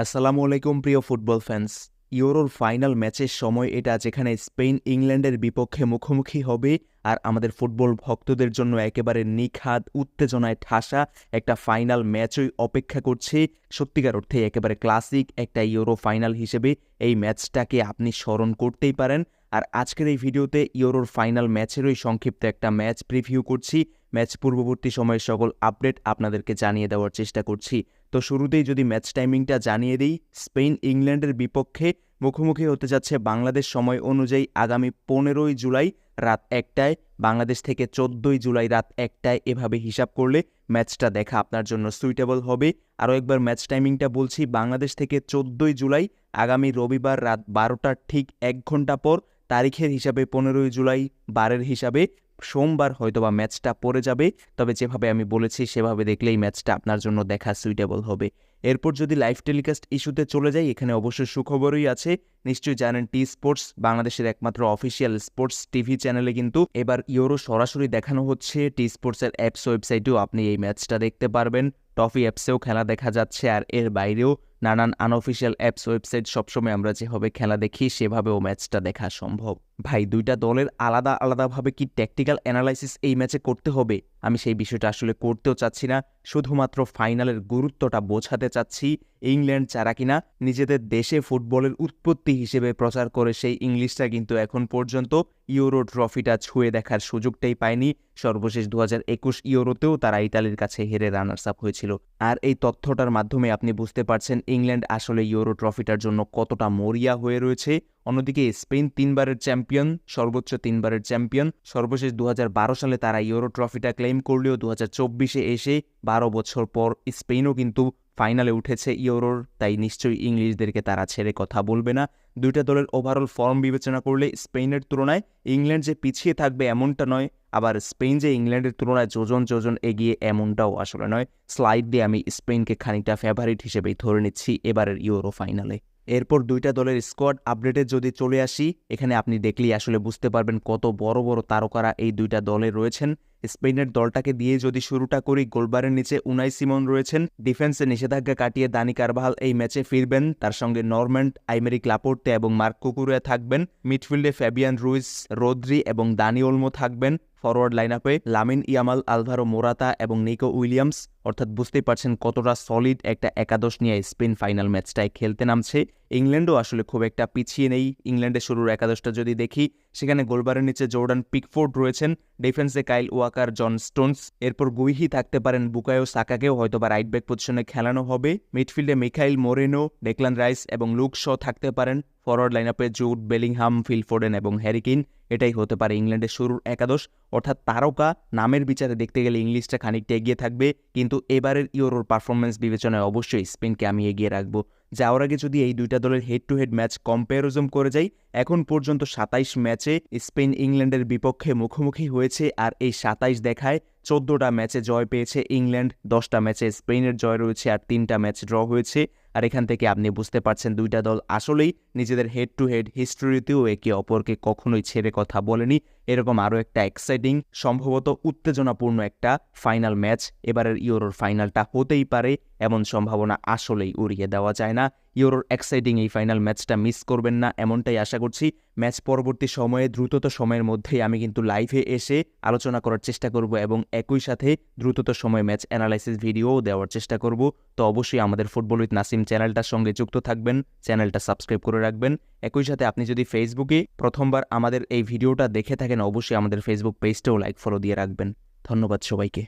আসসালামু আলাইকুম প্রিয় ফুটবল ফ্যান্স। ইউরোর ফাইনাল ম্যাচের সময় এটা যেখানে স্পেন ইংল্যান্ডের বিপক্ষে মুখোমুখি হবে আর আমাদের ফুটবল ভক্তদের জন্য একেবারে নিখাদ উত্তেজনায় ঠাসা একটা ফাইনাল ম্যাচই অপেক্ষা করছে। সত্যিকার অর্থে একেবারে ক্লাসিক একটা ইউরো ফাইনাল হিসেবে এই ম্যাচটাকে আপনি স্মরণ করতেই পারেন। আর আজকের এই ভিডিওতে ইউরোর ফাইনাল ম্যাচেরই সংক্ষিপ্ত একটা ম্যাচ প্রিভিউ করছি। ম্যাচ পূর্ববর্তী সময়ের সকল আপডেট আপনাদেরকে জানিয়ে দেওয়ার চেষ্টা করছি। তো শুরুতেই যদি ম্যাচ টাইমিংটা জানিয়ে দিই, স্পেন ইংল্যান্ডের বিপক্ষে মুখোমুখি হতে যাচ্ছে বাংলাদেশ সময় অনুযায়ী আগামী 15ই জুলাই রাত 1টায়, বাংলাদেশ থেকে 14ই জুলাই রাত 1টায়। এভাবে হিসাব করলে ম্যাচটা দেখা আপনার জন্য সুইটেবল হবে। আরও একবার ম্যাচ টাইমিংটা বলছি, বাংলাদেশ থেকে 14ই জুলাই আগামী রবিবার রাত 12টার ঠিক 1 ঘন্টা পর, তারিখের হিসাবে 15ই জুলাই, বারের হিসাবে সোমবার হয়তোবা ম্যাচটা পড়ে যাবে। তবে যেভাবে আমি বলেছি সেভাবে দেখলেই ম্যাচটা আপনার জন্য দেখা সুইটেবল হবে। এরপর যদি লাইভ টেলিকাস্ট ইস্যুতে চলে যাই, এখানে অবশ্যই সুখবরই আছে। নিশ্চয়ই জানেন টি স্পোর্টস বাংলাদেশের একমাত্র অফিসিয়াল স্পোর্টস টিভি চ্যানেলে কিন্তু এবার ইউরো সরাসরি দেখানো হচ্ছে। টি স্পোর্টসের অ্যাপস ওয়েবসাইটেও আপনি এই ম্যাচটা দেখতে পারবেন। টফি অ্যাপসেও খেলা দেখা যাচ্ছে, আর এর বাইরেও নানান আনঅফিসিয়াল অ্যাপস ওয়েবসাইট সবসময় আমরা যেভাবে খেলা দেখি সেভাবেও ম্যাচটা দেখা সম্ভব। ভাই, দুইটা দলের আলাদা আলাদাভাবে কি ট্যাকটিক্যাল অ্যানালাইসিস এই ম্যাচে করতে হবে? আমি সেই বিষয়টা আসলে করতেও চাচ্ছি না, শুধুমাত্র ফাইনালের গুরুত্বটা বোঝাতে চাচ্ছি। ইংল্যান্ড যারা কিনা নিজেদের দেশে ফুটবলের উৎপত্তি হিসেবে প্রচার করে, সেই ইংলিশটা কিন্তু এখন পর্যন্ত ইউরো ট্রফিটা ছুঁয়ে দেখার সুযোগটাই পায়নি। সর্বশেষ 2021 ইউরোতেও তারা ইতালির কাছে হেরে রানার্স আপ হয়েছিল। আর এই তথ্যটার মাধ্যমে আপনি বুঝতে পারছেন ইংল্যান্ড আসলে ইউরো ট্রফিটার জন্য কতটা মরিয়া হয়ে রয়েছে। অন্যদিকে স্পেন 3বারের চ্যাম্পিয়ন, সর্বোচ্চ 3বারের চ্যাম্পিয়ন। সর্বশেষ 2012 সালে তারা ইউরো ট্রফিটা ক্লেম করলেও 2024-এ এসে 12 বছর পর স্পেনও কিন্তু ফাইনালে উঠেছে ইউরোর। তাই নিশ্চয়ই ইংলিশদেরকে তারা ছেড়ে কথা বলবে না। দুইটা দলের ওভারঅল ফর্ম বিবেচনা করলে স্পেনের তুলনায় ইংল্যান্ড যে পিছিয়ে থাকবে এমনটা নয়, আবার স্পেন যে ইংল্যান্ডের তুলনায় যোজন যোজন এগিয়ে এমনটাও আসলে নয়। স্লাইড দিয়ে আমি স্পেনকে খানিকটা ফেভারিট হিসেবেই ধরে নিচ্ছি এবারের ইউরো ফাইনালে। এরপর দুইটা দলের স্কোয়াড আপডেটে যদি চলে আসি, এখানে আপনি দেখলেই আসলে বুঝতে পারবেন কত বড় বড় তারকারা এই দুইটা দলে রয়েছেন। স্পেনের দলটাকে দিয়ে যদি শুরুটা করি, গোলবারের নিচে উনাই সিমন রয়েছেন। ডিফেন্সে নিষেধাজ্ঞা কাটিয়ে দানি কারভাল এই ম্যাচে ফিরবেন, তার সঙ্গে নরম্যান্ড, আইমেরিক লাপোর্তে এবং মার্ক কুকুরিয়া থাকবেন। মিডফিল্ডে ফ্যাবিয়ান রুইস, রোদ্রি এবং দানি ওলমো থাকবেন। ফরওয়ার্ড লাইনআপে লামিন ইয়ামাল, আলভারো মোরাতা এবং নিকো উইলিয়ামস। অর্থাৎ বুঝতেই পারছেন কতটা সলিড একটা একাদশ নিয়ে স্পেন ফাইনাল ম্যাচটায় খেলতে নামছে। ইংল্যান্ডও আসলে খুব একটা পিছিয়ে নেই। ইংল্যান্ডের শুরুর একাদশটা যদি দেখি, সেখানে গোলবারের নিচে জর্ডান পিকফোর্ড রয়েছেন, ডিফেন্সে কাইল ওয়াকার, জন স্টোনস। এরপর গুইহি থাকতে পারেন, বুকায়ো সাকাকেও হয়তোবা রাইট ব্যাক পজিশনে খেলানো হবে। মিডফিল্ডে মিখাইল মোরেনো, ডেকলান রাইস এবং লুক শ থাকতে পারেন। ফরওয়ার্ড লাইনআপে জুড বেলিংহাম, ফিল ফোডেন এবং হ্যারি কেইন। এটাই হতে পারে ইংল্যান্ডের শুরুর একাদশ। অর্থাৎ তারকা নামের বিচারে দেখতে গেলে ইংলিশটা খানিকটা এগিয়ে থাকবে, কিন্তু এবারের ইউরোর পারফরমেন্স বিবেচনায় অবশ্যই স্পেনকে আমি এগিয়ে রাখবো। যাওয়ার আগে যদি এই দুইটা দলের হেড টু হেড ম্যাচ কম্প্যারিজম করে যাই, এখন পর্যন্ত 27 ম্যাচে স্পেন ইংল্যান্ডের বিপক্ষে মুখোমুখি হয়েছে, আর এই 27 দেখায় 14টা ম্যাচে জয় পেয়েছে ইংল্যান্ড, 10টা ম্যাচে স্পেনের জয় রয়েছে আর 3টা ম্যাচ ড্র হয়েছে। আর এখান থেকে আপনি বুঝতে পারছেন দুইটা দল আসলেই নিজেদের হেড টু হেড হিস্টোরিতেও একে অপরকে কখনোই ছেড়ে কথা বলেনি। এরকম আরও একটা এক্সাইটিং, সম্ভবত উত্তেজনাপূর্ণ একটা ফাইনাল ম্যাচ এবারের ইউরোর ফাইনালটা হতেই পারে, এমন সম্ভাবনা আসলেই উড়িয়ে দেওয়া যায় না। ইউরোর এক্সাইটিং এই ফাইনাল ম্যাচটা মিস করবেন না, এমনটাই আশা করছি। ম্যাচ পরবর্তী সময়ে দ্রুততর সময়ের মধ্যেই আমি কিন্তু লাইভে এসে আলোচনা করার চেষ্টা করব এবং একই সাথে দ্রুততর সময় ম্যাচ অ্যানালাইসিস ভিডিওও দেওয়ার চেষ্টা করব। তো অবশ্যই আমাদের ফুটবল উইথ নাসিম চ্যানেলটার সঙ্গে যুক্ত থাকবেন, চ্যানেলটা সাবস্ক্রাইব করে রাখবেন। একই সাথে আপনি যদি ফেসবুকে প্রথমবার আমাদের এই ভিডিওটা দেখে থাকেন, অবশ্যই আমাদের ফেসবুক পেজটাও লাইক ফলো দিয়ে রাখবেন। ধন্যবাদ সবাইকে।